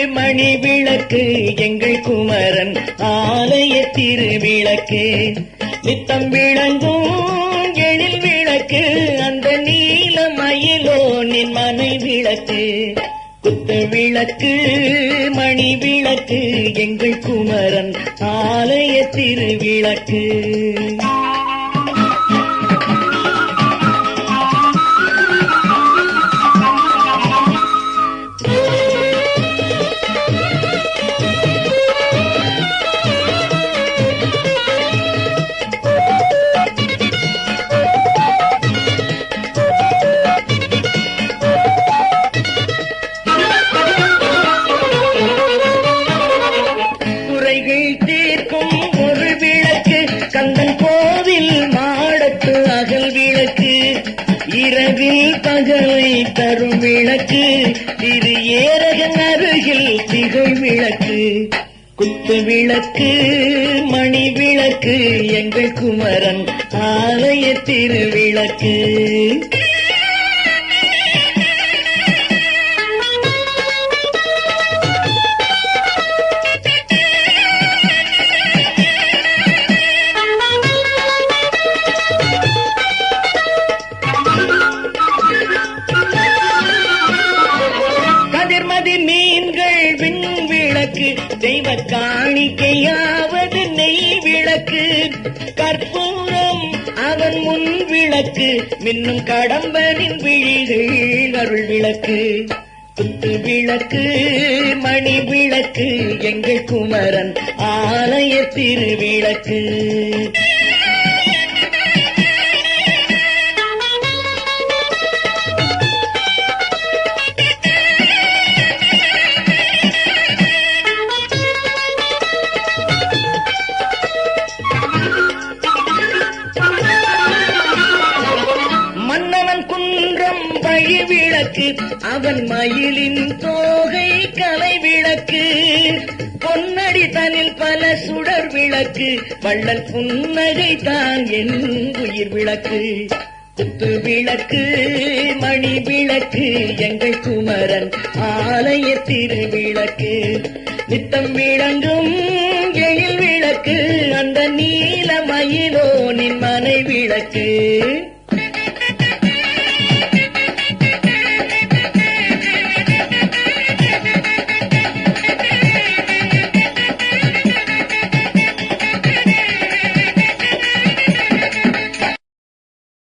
மணி விளக்கு எங்கள் குமரன் ஆலய திருவிளக்கு. நித்தம் விளங்கும் எழில் விளக்கு அந்த நீல மயிலோனின் மனை விளக்கு. குத்து விளக்கு மணி விளக்கு எங்கள் குமரன் ஆலய திருவிளக்கு. தீர்க்கும் ஒரு விளக்கு கந்தன் கோவில் மாடத்து அகல் விளக்கு. இரவில் பகலை தரும் விளக்கு திரு ஏரகன் அருகில் திகழ் விளக்கு. குத்து விளக்கு மணி விளக்கு எங்கள் குமரன் ஆலய திருவிளக்கு. மீன்கள் விண் விளக்கு தெய்வ காணிக்கையாவது நெய் விளக்கு. கற்பூரம் அவன் முன் விளக்கு மின்னும் கடம்பனின் விழிகள் அருள் விளக்கு. குத்து விளக்கு மணி விளக்கு எங்கள் குமரன் ஆலய திருவிளக்கு. வழி விளக்கு அவன் மயிலின் தோகை கலை விளக்கு. பொன்னடி தனில் பல சுடர் விளக்கு வள்ளல் புன்னகை தான் என் உயிர் விளக்கு. குத்து விளக்கு மணி விளக்கு எங்கள் குமரன் ஆலய திருவிளக்கு. நித்தம் விளங்கும் எழில் விளக்கு அந்த நீல மயிலோனின் மனை விளக்கு.